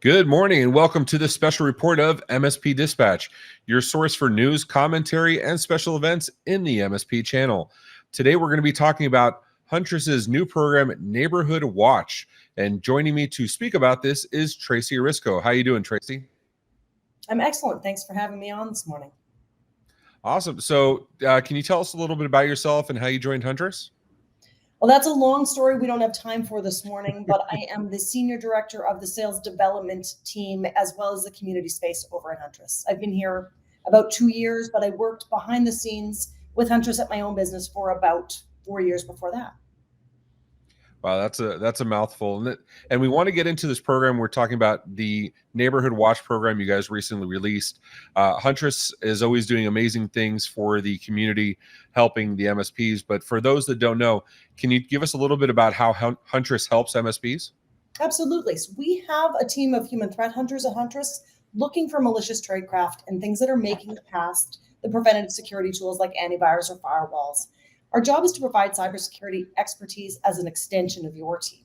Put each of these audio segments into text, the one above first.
Good morning and welcome to this special report of MSP Dispatch, your source for news, commentary, and special events in the MSP channel. Today we're going to be talking about Huntress's new program, Neighborhood Watch. And joining me to speak about this is Tracie Orisko. How you doing, Tracie? I'm excellent. Thanks for having me on this morning. Awesome. So can you tell us a little bit about yourself and how you joined Huntress? Well, that's a long story we don't have time for this morning, but I am the Senior Director of the Sales Development Team as well as the community space over at Huntress. I've been here about 2 years, but I worked behind the scenes with Huntress at my own business for about 4 years before that. Wow, that's a mouthful. And we want to get into this program. We're talking about the Neighborhood Watch program you guys recently released. Huntress is always doing amazing things for the community, helping the MSPs. But for those that don't know, can you give us a little bit about how Huntress helps MSPs? Absolutely. So we have a team of human threat hunters at Huntress looking for malicious tradecraft and things that are making it past the preventative security tools like antivirus or firewalls. Our job is to provide cybersecurity expertise as an extension of your team.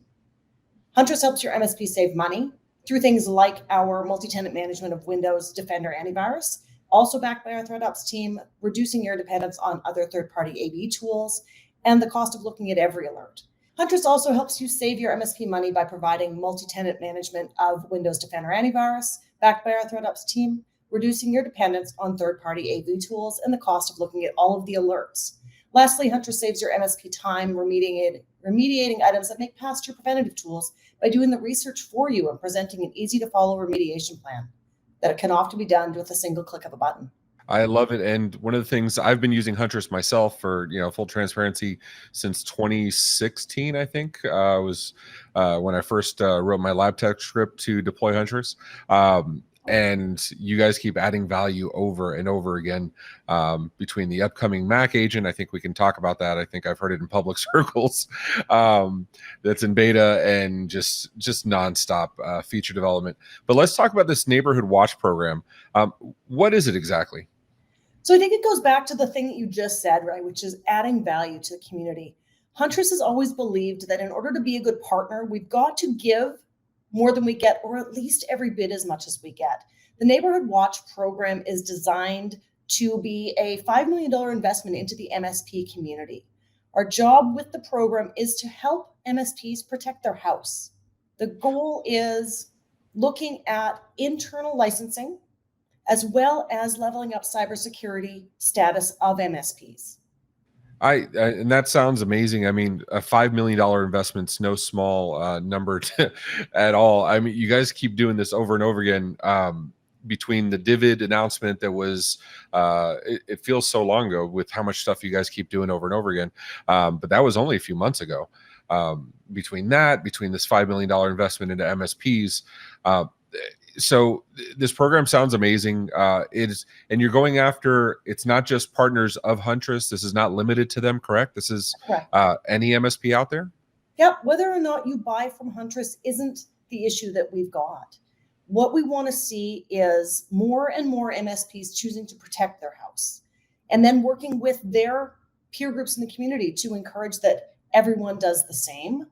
Huntress helps your MSP save money through things like our multi-tenant management of Windows Defender antivirus, also backed by our ThreatOps team, reducing your dependence on other third-party AV tools, and the cost of looking at every alert. Huntress also helps you save your MSP money by providing multi-tenant management of Windows Defender antivirus, backed by our ThreatOps team, reducing your dependence on third-party AV tools and the cost of looking at all of the alerts. Lastly, Huntress saves your MSP time remediating items that make past your preventative tools by doing the research for you and presenting an easy-to-follow remediation plan that can often be done with a single click of a button. I love it. And one of the things I've been using Huntress myself for, full transparency since 2016, I think, was when I first wrote my lab tech script to deploy Huntress. And you guys keep adding value over and over again between the upcoming Mac agent. I think we can talk about that. I think I've heard it in public circles. That's in beta and just nonstop feature development. But let's talk about this Neighborhood Watch program. What is it exactly? So I think it goes back to the thing that you just said, right, which is adding value to the community. Huntress has always believed that in order to be a good partner, we've got to give more than we get, or at least every bit as much as we get. The Neighborhood Watch program is designed to be a $5 million investment into the MSP community. Our job with the program is to help MSPs protect their house. The goal is looking at internal licensing as well as leveling up cybersecurity status of MSPs. And that sounds amazing. I mean, a $5 million investment's no small number at all. I mean, you guys keep doing this over and over again. Between the Divid announcement that was, it feels so long ago with how much stuff you guys keep doing over and over again. But that was only a few months ago. Between this $5 million investment into MSPs, so this program sounds amazing. And you're going after, it's not just partners of Huntress. This is not limited to them, correct? This is any MSP out there? Yep. Whether or not you buy from Huntress isn't the issue that we've got. What we want to see is more and more MSPs choosing to protect their house and then working with their peer groups in the community to encourage that everyone does the same.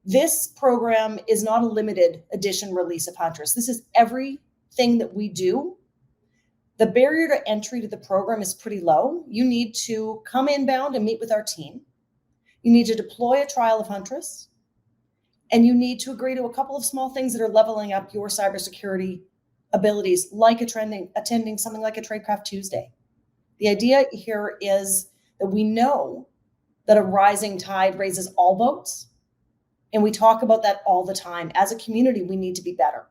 This program is not a limited edition release of Huntress. This is everything that we do. The barrier to entry to the program is pretty low. You need to come inbound and meet with our team. You need to deploy a trial of Huntress. And you need to agree to a couple of small things that are leveling up your cybersecurity abilities, like attending something like a Tradecraft Tuesday. The idea here is that we know that a rising tide raises all boats. And we talk about that all the time. As a community, we need to be better.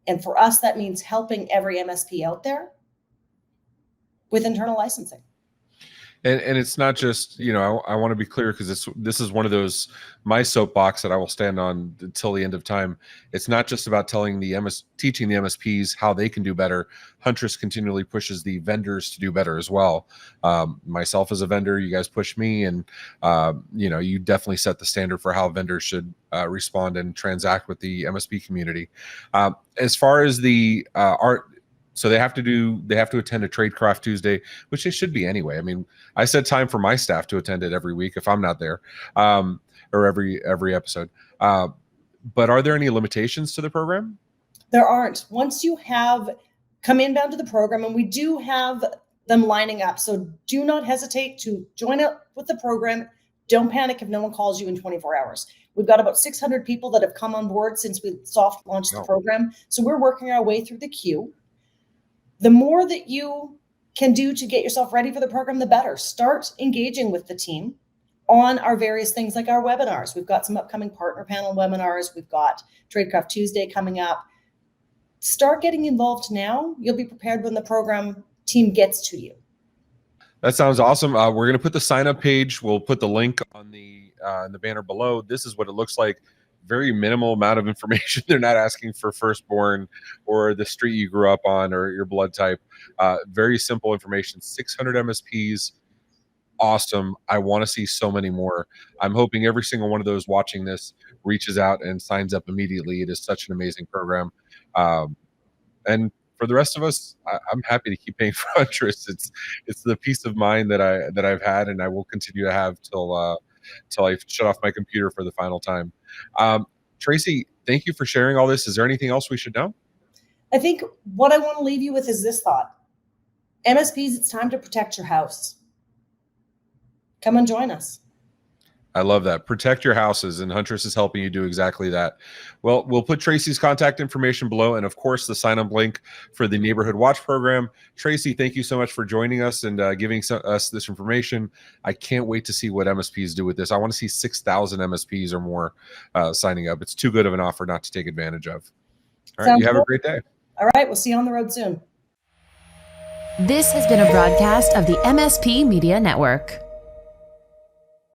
And for us, that means helping every MSP out there with internal licensing. And it's not just, I want to be clear because this is one of those, my soapbox that I will stand on until the end of time. It's not just about teaching the MSPs how they can do better. Huntress continually pushes the vendors to do better as well. Myself as a vendor, you guys push me, and you definitely set the standard for how vendors should respond and transact with the MSP community. As far as the so they have to attend a Tradecraft Tuesday, which they should be anyway. I mean, I set time for my staff to attend it every week if I'm not there, or every episode. But are there any limitations to the program? There aren't. Once you have come inbound to the program, and we do have them lining up, so do not hesitate to join up with the program. Don't panic if no one calls you in 24 hours. We've got about 600 people that have come on board since we soft launched the program. So we're working our way through the queue. The more that you can do to get yourself ready for the program, the better. Start engaging with the team on our various things like our webinars. We've got some upcoming partner panel webinars. We've got Tradecraft Tuesday coming up. Start getting involved now. You'll be prepared when the program team gets to you. That sounds awesome. We're going to put the sign up page. We'll put the link on the banner below. This is what it looks like. Very minimal amount of information. They're not asking for firstborn or the street you grew up on or your blood type. Very simple information. 600 MSPs. Awesome. I want to see so many more. I'm hoping every single one of those watching this reaches out and signs up immediately. It is such an amazing program. And for the rest of us, I'm happy to keep paying for Huntress. It's the peace of mind that I've had, and I will continue to have till I shut off my computer for the final time. Tracie, thank you for sharing all this. Is there anything else we should know? I think what I want to leave you with is this thought. MSPs, it's time to protect your house. Come and join us. I love that. Protect your houses, and Huntress is helping you do exactly that. Well, we'll put Tracie's contact information below, and of course, the sign-up link for the Neighborhood Watch program. Tracie, thank you so much for joining us and giving us this information. I can't wait to see what MSPs do with this. I want to see 6,000 MSPs or more signing up. It's too good of an offer not to take advantage of. All right, you have a great day. All right, we'll see you on the road soon. This has been a broadcast of the MSP Media Network.